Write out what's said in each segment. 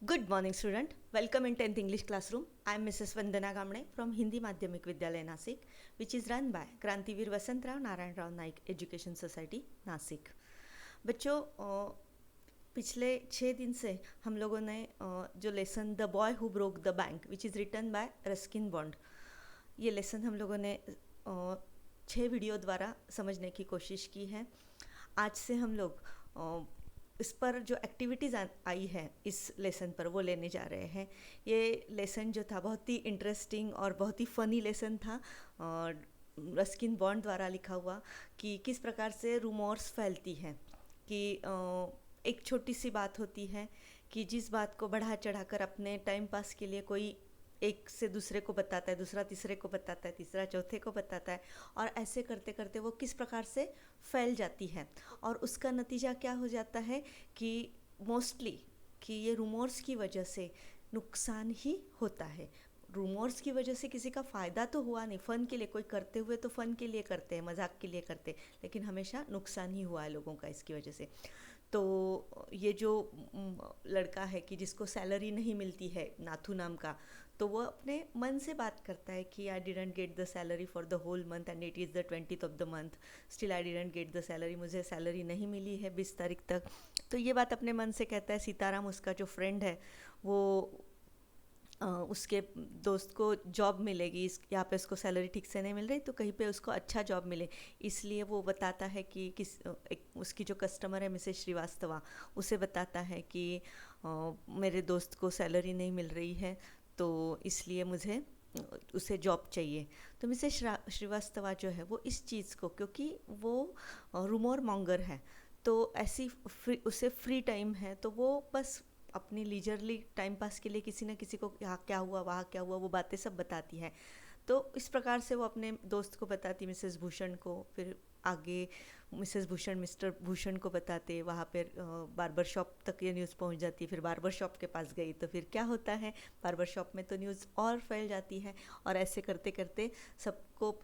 Good morning, student. Welcome in 10th English classroom. I am Mrs. Vandana Gamde from Hindi Madhyamik Vidyalaya Nasik, which is run by Krantiveer Vasantrao Narayan Rao Naik Education Society, Nashik. बच्चों, पिछले 6 दिन से हम लोगों ने जो lesson the boy who broke the bank which is written by Ruskin Bond, ये lesson हम लोगों ने 6 वीडियो द्वारा समझने की कोशिश की है। आज से हम लोग इस पर जो एक्टिविटीज़ आई है इस लेसन पर वो लेने जा रहे हैं। ये लेसन जो था बहुत ही इंटरेस्टिंग और बहुत ही फ़नी लेसन था, रस्किन बॉन्ड द्वारा लिखा हुआ, कि किस प्रकार से रूमर्स फैलती हैं। कि एक छोटी सी बात होती है कि जिस बात को बढ़ा चढ़ा कर अपने टाइम पास के लिए कोई एक से दूसरे को बताता है, दूसरा तीसरे को बताता है, तीसरा चौथे को बताता है, और ऐसे करते करते वो किस प्रकार से फैल जाती है। और उसका नतीजा क्या हो जाता है कि मोस्टली कि ये रूमर्स की वजह से नुकसान ही होता है। रूमर्स की वजह से किसी का फ़ायदा तो हुआ नहीं, फ़न के लिए कोई करते हुए तो फ़न के लिए करते हैं, मजाक के लिए करते, लेकिन हमेशा नुकसान ही हुआ है लोगों का इसकी वजह से। तो ये जो लड़का है कि जिसको सैलरी नहीं मिलती है, नाथू नाम का, तो वो अपने मन से बात करता है कि I didn't get the salary for the whole month and it is the 20th of the month, still I didn't get the salary, मुझे सैलरी नहीं मिली है 20 तारीख तक। तो ये बात अपने मन से कहता है। सीताराम, उसका जो फ्रेंड है, वो उसके दोस्त को जॉब मिलेगी, इस यहाँ पे उसको सैलरी ठीक से नहीं मिल रही, तो कहीं पे उसको अच्छा जॉब मिले, इसलिए वो बताता है कि उसकी जो कस्टमर है मिसेस श्रीवास्तवा, उसे बताता है कि मेरे दोस्त को सैलरी नहीं मिल रही है, तो इसलिए मुझे उसे जॉब चाहिए। तो मिसेस श्रीवास्तवा जो है वो इस चीज़ को, क्योंकि वो रूमर मॉन्गर है, तो ऐसी उसे फ्री टाइम है, तो वो बस अपनी लीजरली टाइम पास के लिए किसी न किसी को यहाँ क्या हुआ, वहाँ क्या हुआ, वो बातें सब बताती है। तो इस प्रकार से वो अपने दोस्त को बताती, मिसेस भूषण को, फिर आगे मिसेस भूषण मिस्टर भूषण को बताते, वहाँ पर बार्बर शॉप तक ये न्यूज़ पहुँच जाती है। फिर बार्बर शॉप के पास गई तो फिर क्या होता है, बार्बर शॉप में तो न्यूज़ और फैल जाती है, और ऐसे करते करते सबको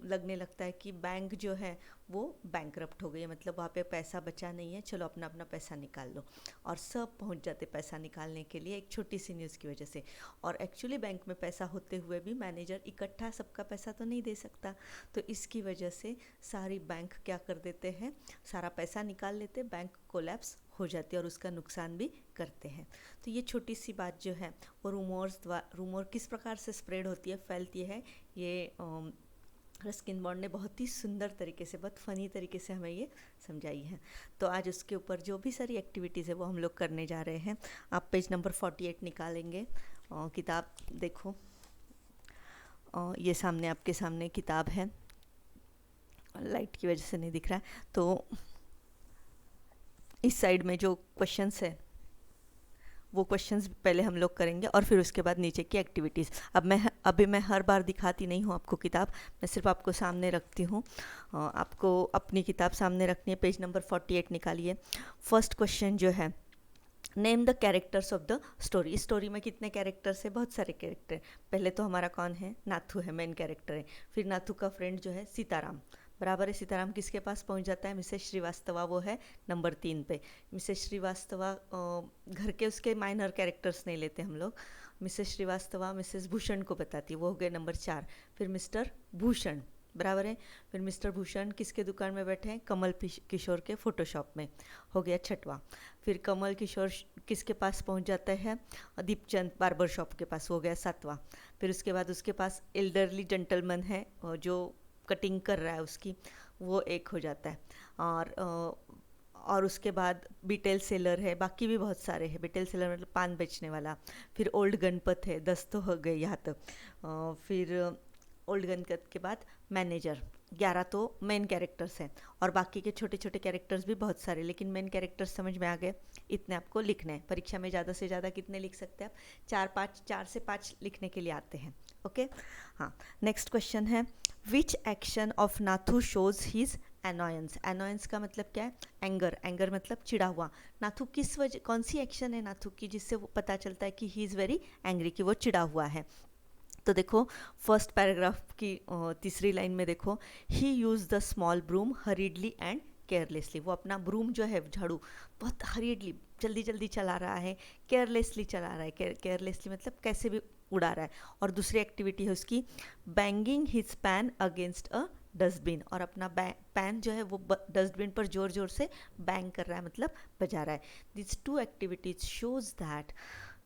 लगने लगता है कि बैंक जो है वो बैंकरप्ट हो गई है, मतलब वहाँ पे पैसा बचा नहीं है, चलो अपना अपना पैसा निकाल लो। और सब पहुँच जाते पैसा निकालने के लिए एक छोटी सी न्यूज़ की वजह से। और एक्चुअली बैंक में पैसा होते हुए भी मैनेजर इकट्ठा सबका पैसा तो नहीं दे सकता, तो इसकी वजह से सारी बैंक क्या कर देते हैं, सारा पैसा निकाल लेते, बैंक कोलैप्स हो जाती है और उसका नुकसान भी करते हैं। तो ये छोटी सी बात जो है वो रूमर किस प्रकार से स्प्रेड होती है, फैलती है, ये रस्किन बॉन्ड ने बहुत ही सुंदर तरीके से, बहुत फ़नी तरीके से हमें ये समझाई है। तो आज उसके ऊपर जो भी सारी एक्टिविटीज़ है वो हम लोग करने जा रहे हैं। आप पेज नंबर 48 निकालेंगे, किताब देखो, ये सामने आपके सामने किताब है, लाइट की वजह से नहीं दिख रहा है। तो इस साइड में जो क्वेश्चंस है वो क्वेश्चंस पहले हम लोग करेंगे और फिर उसके बाद नीचे की एक्टिविटीज़। अभी मैं हर बार दिखाती नहीं हूँ आपको किताब, मैं सिर्फ आपको सामने रखती हूँ। आपको अपनी किताब सामने रखनी है। पेज नंबर 48 निकालिए। फर्स्ट क्वेश्चन जो है, name the characters of the story. इस स्टोरी में कितने कैरेक्टर्स है? बहुत सारे कैरेक्टर। पहले तो हमारा कौन है? नाथू है, मेन कैरेक्टर है। फिर नाथू का फ्रेंड जो है सीताराम, बराबर है। सीताराम किसके पास पहुंच जाता है? मिसेस श्रीवास्तवा, वो है नंबर 3 पे। मिसेस श्रीवास्तवा, घर के उसके माइनर कैरेक्टर्स नहीं लेते हम लोग। मिसेस श्रीवास्तवा मिसेस भूषण को बताती है, वो हो गए नंबर 4। फिर मिस्टर भूषण, बराबर है। फिर मिस्टर भूषण किसके दुकान में बैठे हैं? कमल किशोर के फोटोशॉप में, हो गया 6वां। फिर कमल किशोर किसके पास पहुंच जाता है? दीपचंद बार्बर शॉप के पास, हो गया 7वां। फिर उसके बाद उसके पास एल्डरली जेंटलमैन है जो कटिंग कर रहा है उसकी, वो एक हो जाता है। और उसके बाद बिटेल सेलर है, बाकी भी बहुत सारे हैं। बिटेल सेलर मतलब पान बेचने वाला। फिर ओल्ड गणपत है, 10 तो हो गए यहाँ तक। फिर ओल्ड गणपत के बाद मैनेजर, 11 तो मेन कैरेक्टर्स हैं, और बाकी के छोटे छोटे कैरेक्टर्स भी बहुत सारे, लेकिन मेन कैरेक्टर्स समझ में आ गए। इतने आपको लिखने हैं। परीक्षा में ज़्यादा से ज़्यादा कितने लिख सकते हैं आप? 4 से 5 लिखने के लिए आते हैं। ओके, हाँ। नेक्स्ट क्वेश्चन है, which action of Nathu shows his annoyance. Annoyance का मतलब क्या है? एंगर। एंगर मतलब चिड़ा हुआ। नाथू किस वजह, कौन सी एक्शन है नाथू की जिससे वो पता चलता है कि ही इज़ वेरी एंग्री, कि वो चिड़ा हुआ है? तो देखो फर्स्ट पैराग्राफ की तीसरी लाइन में देखो, he use the small broom hurriedly and carelessly. वो अपना ब्रूम जो है, झाड़ू, बहुत हरियडली, जल्दी जल्दी चला रहा है, केयरलेसली चला रहा है। केयरलेसली मतलब कैसे भी उड़ा रहा है। और दूसरी एक्टिविटी है उसकी banging his pan against a dustbin, और अपना पैन जो है वो डस्टबिन पर जोर जोर से बैंग कर रहा है, मतलब बजा रहा है। This two activities shows that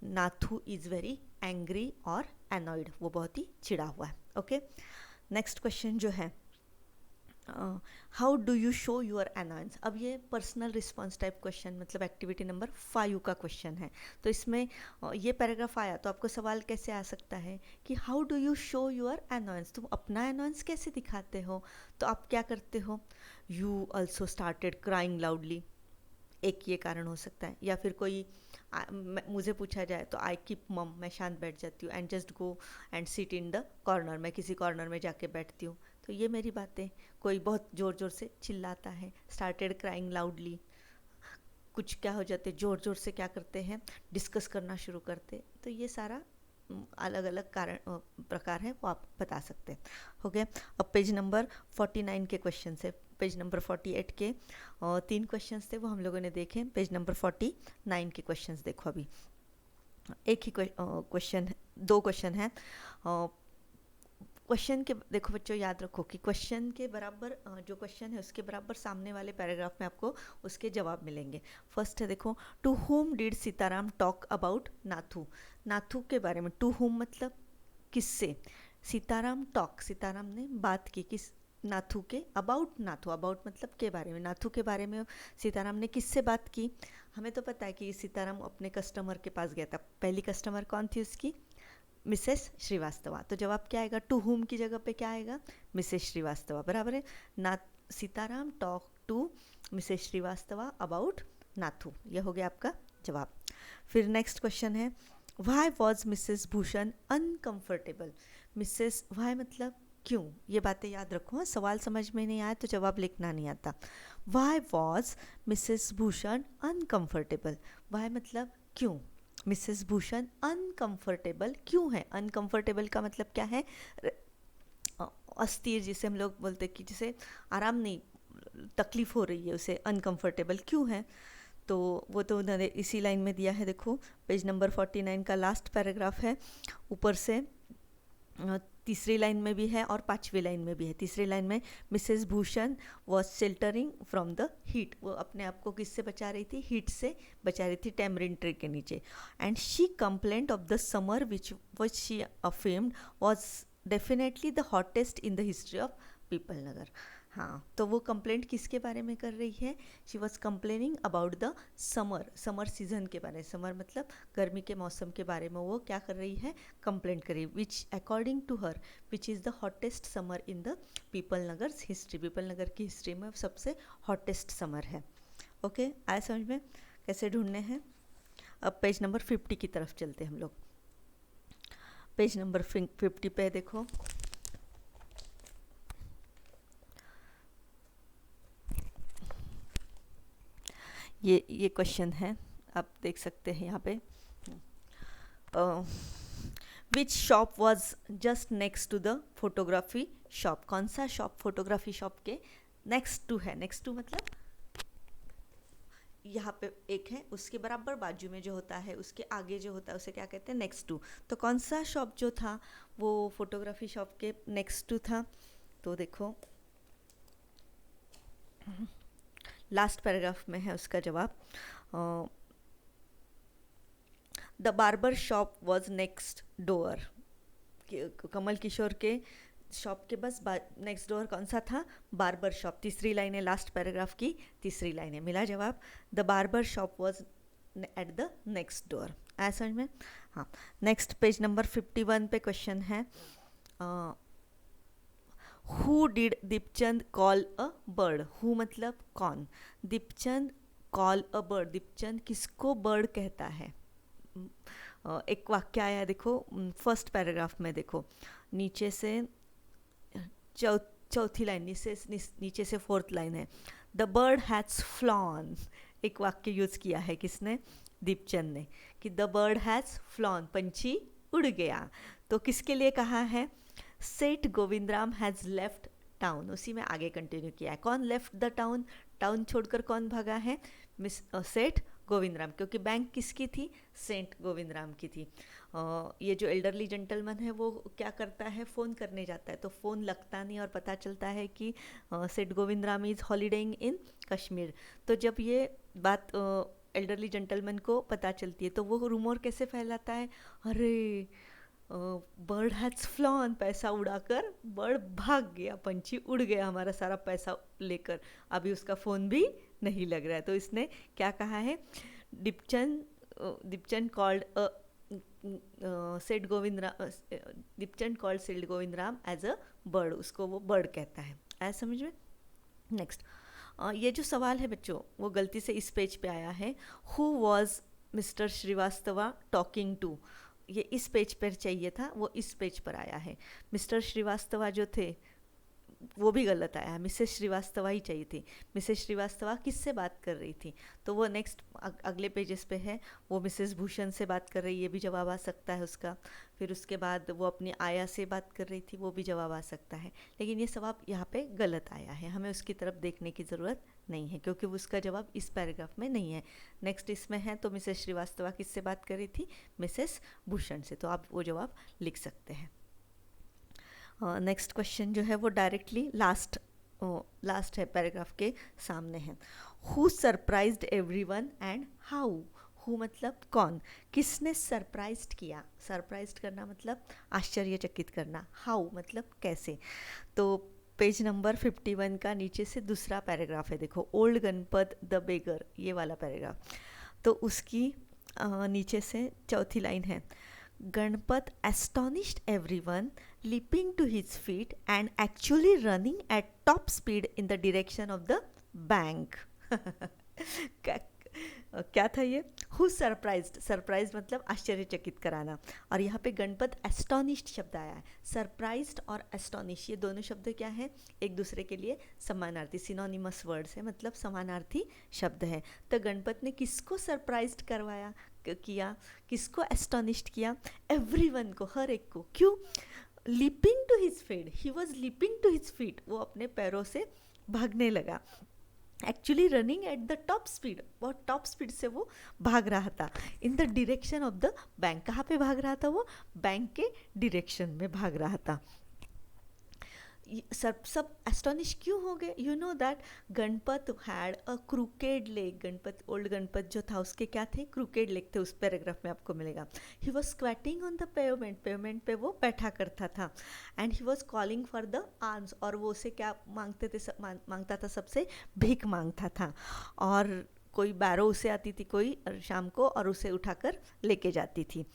Nathu is very angry और एनॉयड, वो बहुत ही चिढ़ा हुआ है। ओके, नेक्स्ट क्वेश्चन जो है how do you show your annoyance. अब ये पर्सनल रिस्पॉन्स टाइप क्वेश्चन, मतलब एक्टिविटी नंबर 5 का क्वेश्चन है। तो इसमें ये पैराग्राफ आया तो आपको सवाल कैसे आ सकता है कि how do you show your annoyance, तुम अपना अनॉयंस कैसे दिखाते हो। तो आप क्या करते हो, you also started crying loudly, एक ये कारण हो सकता है। या फिर कोई मुझे पूछा जाए तो आई कीप मम, मैं शांत बैठ जाती हूँ, and just go and sit in the corner, मैं किसी कॉर्नर में जाके बैठती हूँ। तो ये मेरी बातें। कोई बहुत ज़ोर ज़ोर से चिल्लाता है, स्टार्टेड क्राइंग लाउडली। कुछ क्या हो जाते, ज़ोर ज़ोर से क्या करते हैं, डिस्कस करना शुरू करते। तो ये सारा अलग अलग कारण प्रकार है, वो आप बता सकते हैं। हो गया। अब पेज नंबर 49 के क्वेश्चन से पेज नंबर 48 के 3 क्वेश्चंस थे, वो हम लोगों ने देखे। पेज नंबर 49 के क्वेश्चंस देखो। अभी एक ही क्वेश्चन, 2 क्वेश्चन है। क्वेश्चन के देखो बच्चों, याद रखो कि क्वेश्चन के बराबर जो क्वेश्चन है उसके बराबर सामने वाले पैराग्राफ में आपको उसके जवाब मिलेंगे। फर्स्ट है देखो, to whom did Sitaram talk about Nathu. Nathu के बारे में, टू हुम मतलब किससे, सीताराम टॉक, सीताराम ने बात की किस, नाथू के, अबाउट नाथू, अबाउट मतलब के बारे में, नाथू के बारे में सीताराम ने किससे बात की। हमें तो पता है कि सीताराम अपने कस्टमर के पास गया था। पहली कस्टमर कौन थी उसकी, मिसेस श्रीवास्तवा। तो जवाब क्या आएगा, टू हुम की जगह पे क्या आएगा, मिसेस श्रीवास्तवा, बराबर है ना। Sitaram talk to Mrs Srivastava about Nathu, यह हो गया आपका जवाब। फिर नेक्स्ट क्वेश्चन है, why was Mrs Bhushan uncomfortable. Mrs, why मतलब क्यों, ये बातें याद रखो। सवाल समझ में नहीं आया तो जवाब लिखना नहीं आता। Why was Mrs Bhushan uncomfortable, why मतलब क्यों, मिसेस भूषण अनकम्फर्टेबल क्यों है। अनकम्फर्टेबल का मतलब क्या है, अस्थिर, जिसे हम लोग बोलते हैं कि जिसे आराम नहीं, तकलीफ हो रही है, उसे अनकम्फर्टेबल क्यों है। तो वो तो उन्होंने इसी लाइन में दिया है। देखो पेज नंबर 49 का लास्ट पैराग्राफ है, ऊपर से तीसरी लाइन में भी है और 5वीं लाइन में भी है। तीसरी लाइन में Mrs Bhushan was sheltering from the heat, वो अपने आप को किससे बचा रही थी, हीट से बचा रही थी, टैमरिन ट्री के नीचे। And she complaint of the summer which was she affirmed was definitely the hottest in the history of Pipal Nagar. हाँ, तो वो कंप्लेंट किसके बारे में कर रही है, she was complaining about the summer, summer season के बारे में, समर मतलब गर्मी के मौसम के बारे में वो क्या कर रही है, कंप्लेंट कर रही है। Which according to her which is the hottest summer in the Pipal Nagar history, Pipal Nagar की हिस्ट्री में सबसे हॉटेस्ट समर है। ओके, आया समझ में कैसे ढूंढने हैं। अब पेज नंबर 50 की तरफ चलते हम लोग। पेज नंबर 50 पे देखो, ये क्वेश्चन है, आप देख सकते हैं यहाँ पे। Which shop was just next to the photography shop, कौन सा शॉप फोटोग्राफी शॉप के नेक्स्ट टू है। नेक्स्ट टू मतलब यहाँ पे एक है, उसके बराबर बाजू में जो होता है, उसके आगे जो होता है उसे क्या कहते हैं, नेक्स्ट टू। तो कौन सा शॉप जो था वो फोटोग्राफी शॉप के नेक्स्ट टू था। तो देखो लास्ट पैराग्राफ में है उसका जवाब, the barber shop was next door. Kamal Kishore के शॉप के बस नेक्स्ट डोर कौन सा था, बार्बर शॉप। तीसरी लाइन है लास्ट पैराग्राफ की, तीसरी लाइन है, मिला जवाब, the barber shop was at the next door. आया समझ में। हाँ, नेक्स्ट पेज नंबर 51 पे क्वेश्चन है, who did Deepchand call a bird. Who मतलब कौन, Deepchand call a bird, Deepchand किसको बर्ड कहता है। एक वाक्य आया देखो फर्स्ट पैराग्राफ में, देखो नीचे से चौथी लाइन, नीचे से 4th लाइन है, द बर्ड हैज़ फ्लॉन। एक वाक्य यूज किया है किसने, दीपचंद ने, कि द बर्ड हैज़ फ्लॉन, पंछी उड़ गया। तो किसके लिए कहा है, सेठ गोविंदराम हैज़ लेफ्ट टाउन, उसी में आगे कंटिन्यू किया है। कौन लेफ्ट द टाउन, टाउन छोड़कर कौन भागा है? सेठ गोविंदराम, क्योंकि बैंक किसकी थी? सेंट गोविंदराम की थी। ये जो एल्डरली जेंटलमैन है वो क्या करता है? फ़ोन करने जाता है, तो फ़ोन लगता नहीं और पता चलता है कि सेठ गोविंदराम इज़ हॉलीडेइंग इन कश्मीर। तो जब ये बात एल्डरली जेंटलमैन को पता चलती है तो वो रूमर कैसे फैलाता है? अरे बर्ड हैज़ फ्लॉन, पैसा उड़ाकर बर्ड भाग गया, पंछी उड़ गया हमारा सारा पैसा लेकर, अभी उसका फ़ोन भी नहीं लग रहा है। तो इसने क्या कहा है? दीपचंद कॉल्ड सेठ गोविंदराम, दीपचंद कॉल्ड सेठ गोविंदराम एज अ बर्ड, उसको वो बर्ड कहता है। आया समझ में? नेक्स्ट, ये जो सवाल है बच्चों वो गलती से इस पेज पे आया है, who was Mr Srivastava talking to. ये इस पेज पर चाहिए था, वो इस पेज पर आया है। मिस्टर श्रीवास्तवा जो थे वो भी गलत आया है, मिसेस श्रीवास्तवा ही चाहिए थी। मिसेस श्रीवास्तवा किससे बात कर रही थी? तो वो नेक्स्ट अगले पेजेस पे है, वो मिसेस भूषण से बात कर रही, ये भी जवाब आ सकता है उसका। फिर उसके बाद वो अपनी आया से बात कर रही थी, वो भी जवाब आ सकता है। लेकिन ये जवाब यहाँ पे गलत आया है, हमें उसकी तरफ देखने की ज़रूरत नहीं है क्योंकि उसका जवाब इस पैराग्राफ में नहीं है। नेक्स्ट इसमें है, तो मिसेस श्रीवास्तवा किससे बात कर रही थी? मिसेस भूषण से, तो आप वो जवाब लिख सकते हैं। नेक्स्ट क्वेश्चन जो है वो डायरेक्टली लास्ट है, पैराग्राफ के सामने है। Who surprised everyone and how? Who मतलब कौन, किसने सरप्राइज्ड किया? सरप्राइज्ड करना मतलब आश्चर्यचकित करना। हाउ मतलब कैसे। तो पेज नंबर 51 का नीचे से दूसरा पैराग्राफ है, देखो, ओल्ड गणपत द बेगर, ये वाला पैराग्राफ। तो उसकी नीचे से चौथी लाइन है, Ganpat astonished everyone, leaping to his feet and actually running at top speed in the direction of the bank. क्या था ये? हु सरप्राइज्ड, सरप्राइज मतलब आश्चर्यचकित कराना, और यहाँ पे गणपत एस्टोनिश्ड शब्द आया है। सरप्राइज्ड और एस्टोनिश ये दोनों शब्द क्या है? एक दूसरे के लिए समानार्थी, सिनोनिमस वर्ड्स है, मतलब समानार्थी शब्द है। तो गणपत ने किसको सरप्राइज्ड करवाया किया, किसको एस्टोनिश्ड किया? एवरीवन को, हर एक को। क्यों? Leaping to his feet, he was leaping to his feet, वो अपने पैरों से भागने लगा। Actually running at the top speed, बहुत टॉप स्पीड से वो भाग रहा था। In the direction of the bank, कहाँ पे भाग रहा था वो? बैंक के डिरेक्शन में भाग रहा था। सब एस्टोनिश क्यों हो गए? You know that Ganpat had a crooked leg, Ganpat, old Ganpat जो था उसके क्या थे? क्रूकेड लेग थे, उस पैराग्राफ में आपको मिलेगा। He was squatting on the pavement, pavement पे वो बैठा करता था। And he was calling for the arms, और वो उसे क्या मांगते थे? मांगता था, सबसे भीख मांगता था। और कोई बैरो उसे आती थी कोई शाम को, और उसे उठाकर लेके जाती थी।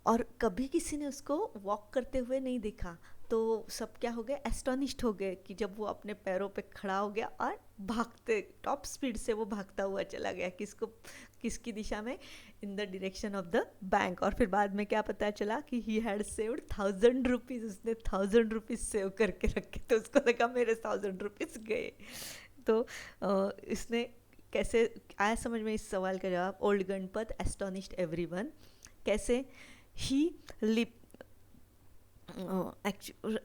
और कभी किसी ने उसको वॉक करते हुए नहीं देखा। तो सब क्या हो गए? एस्टोनिश्ड हो गए कि जब वो अपने पैरों पे खड़ा हो गया और भागते, टॉप स्पीड से वो भागता हुआ चला गया। किसकी दिशा में? In the direction of the bank. और फिर बाद में क्या पता चला कि ही हैड सेव्ड 1000 रुपीज़, उसने 1000 रुपीज़ सेव करके रखे, तो उसको लगा मेरे 1000 रुपीज़ गए। तो इसने कैसे आया समझ में इस सवाल का जवाब? ओल्ड गणपत एस्टोनिश्ड एवरीवन, कैसे? ही lip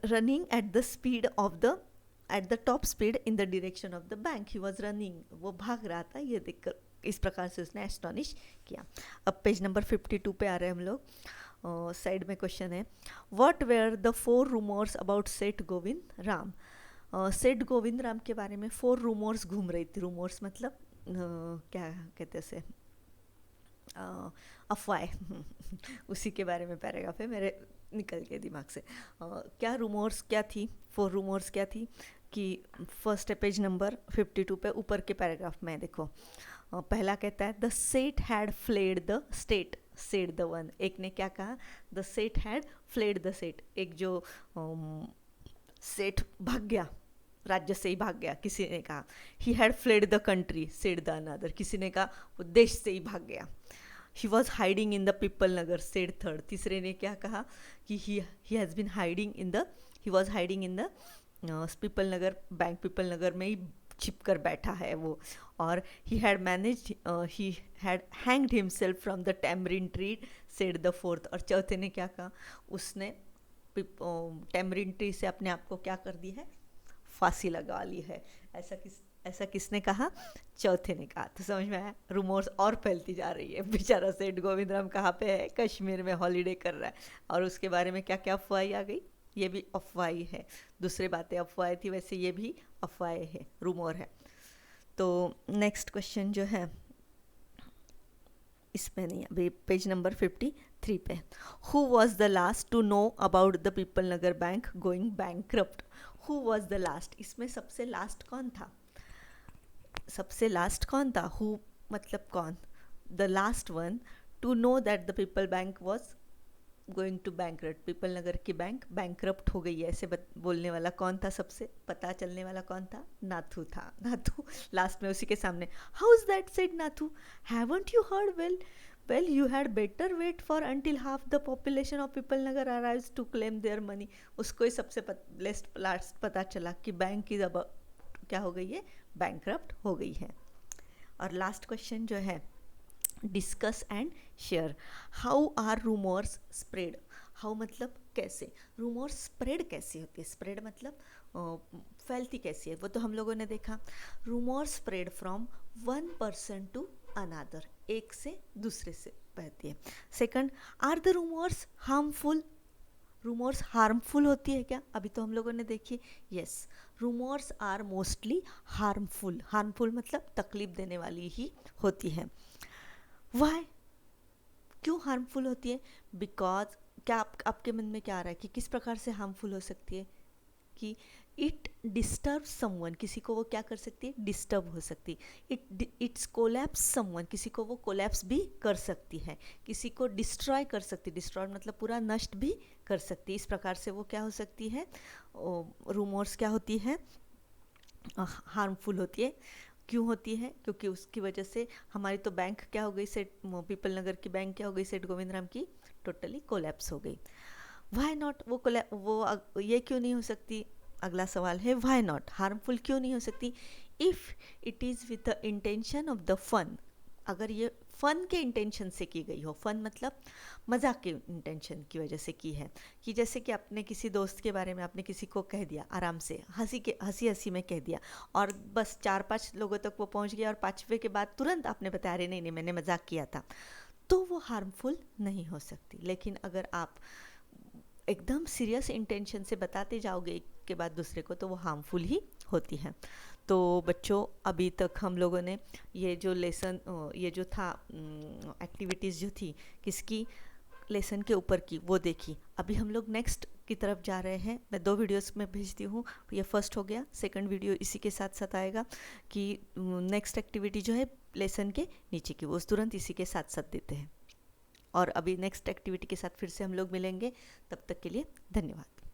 running at the speed of the at the top speed in the direction of the bank, he was running, वो भाग रहा था, ये देखकर इस प्रकार से उसने एस्टोनिश किया। अब पेज नंबर 52 पे आ रहे हैं हम लोग। साइड में क्वेश्चन है, what were the 4 rumours about Seth Govind Ram? सेठ गोविंद राम के बारे में 4 रूमर्स घूम रही थी। रूमर्स मतलब क्या कहते हैं उसे? अफवाह उसी के बारे में पैराग्राफ है, मेरे निकल के दिमाग से। क्या रूमर्स क्या थी? 4 रूमर्स क्या थी? कि फर्स्ट है पेज नंबर 52 पे, ऊपर के पैराग्राफ में देखो। पहला कहता है द सेठ had fled the state, said the one. एक ने क्या कहा? द सेठ हैड फ्लेड द सेट, एक जो सेठ भाग गया, राज्य से ही भाग गया, किसी ने कहा। He had fled the country, said the another, किसी ने कहा वो देश से ही भाग गया। He was hiding in the Pipal Nagar, said third. तीसरे ने क्या कहा? कि he has been hiding in the, he was hiding in the Pipal Nagar, bank Pipal Nagar में ही छिप कर बैठा है वो। और he had managed, he had hanged himself from the tamarind tree, said the fourth. और चौथे ने क्या कहा? उसने टैमरिन ट्री से अपने आप को क्या कर दी है? फांसी लगा ली है। ऐसा किसने कहा? चौथे ने कहा। तो समझ में आया, रूमर्स और फैलती जा रही है। बेचारा सेठ गोविंदराम कहाँ पे है? कश्मीर में हॉलीडे कर रहा है, और उसके बारे में क्या क्या अफवाहें आ गई? ये भी अफवाही है। दूसरी बातें अफवाहें थी, वैसे ये भी अफवाहें है, रूमर है। तो नेक्स्ट क्वेश्चन जो है, इसमें नहीं, अभी पेज नंबर 53 पे। Who was the last to know about the Pipal Nagar bank going bankrupt? Who was the last, इसमें सबसे लास्ट कौन था? सबसे लास्ट कौन था? हु मतलब कौन? The last one to know that the Pipal bank was going to bankrupt, Pipal Nagar की बैंक बैंकरप्ट हो गई है, ऐसे बोलने वाला कौन था? सबसे पता चलने वाला कौन था? नाथू था। नाथू लास्ट में उसी के सामने, how is that said Nathu, haven't you heard? Well you had better wait for until half the population of people nagar arrives to claim their money। उसको ही सबसे लास्ट पता चला कि बैंक की अब क्या हो गई है? बैंकरप्ट हो गई है। और लास्ट क्वेश्चन जो है, discuss and share. How are rumours spread? How मतलब कैसे, रूमर्स स्प्रेड कैसे होती है? स्प्रेड मतलब फैलती कैसी है, वो तो हम लोगों ने देखा। Rumours spread from one person to another, एक से दूसरे से बहती है। Second, are the rumours harmful? Rumours harmful होती है क्या? अभी तो हम लोगों ने देखी, yes, rumours are mostly harmful. Harmful मतलब तकलीफ देने वाली ही होती है। वाई, क्यों हार्मफुल होती है? बिकॉज, क्या आपके मन में क्या आ रहा है कि किस प्रकार से हार्मफुल हो सकती है? कि इट डिस्टर्ब समवन, किसी को वो क्या कर सकती है? डिस्टर्ब हो सकती है। इट्स कोलैप्स समवन, किसी को वो कोलैप्स भी कर सकती है। किसी को डिस्ट्रॉय कर सकती है, डिस्ट्रॉय मतलब पूरा नष्ट भी कर सकती है। इस प्रकार से वो क्या हो सकती है? रूमर्स क्या होती है? हार्मफुल होती है। क्यों होती है? क्योंकि उसकी वजह से हमारी तो बैंक क्या हो गई? सेठ पीपल नगर की बैंक क्या हो गई? सेठ गोविंदराम की टोटली कोलैप्स हो गई। वाई नॉट, वो ये क्यों नहीं हो सकती? अगला सवाल है, वाई नॉट, हार्मफुल क्यों नहीं हो सकती? If it is with the intention of the fun, अगर ये फन के इंटेंशन से की गई हो। फन मतलब मजाक के इंटेंशन की वजह से की है। कि जैसे कि आपने किसी दोस्त के बारे में आपने किसी को कह दिया, आराम से हंसी हंसी में कह दिया, और बस 4-5 लोगों तक वो पहुंच गया, और 5वें के बाद तुरंत आपने बताया, अरे नहीं नहीं मैंने मजाक किया था, तो वो हार्मफुल नहीं हो सकती। लेकिन अगर आप एकदम सीरियस इंटेंशन से बताते जाओगे एक के बाद दूसरे को, तो वो हार्मफुल ही होती है। तो बच्चों, अभी तक हम लोगों ने ये जो लेसन, ये जो था एक्टिविटीज़ जो थी किसकी, लेसन के ऊपर की, वो देखी। अभी हम लोग नेक्स्ट की तरफ जा रहे हैं। मैं 2 वीडियोस में भेजती हूँ, ये फर्स्ट हो गया, सेकंड वीडियो इसी के साथ साथ आएगा कि नेक्स्ट एक्टिविटी जो है लेसन के नीचे की, वो तुरंत इसी के साथ साथ देते हैं। और अभी नेक्स्ट एक्टिविटी के साथ फिर से हम लोग मिलेंगे, तब तक के लिए धन्यवाद।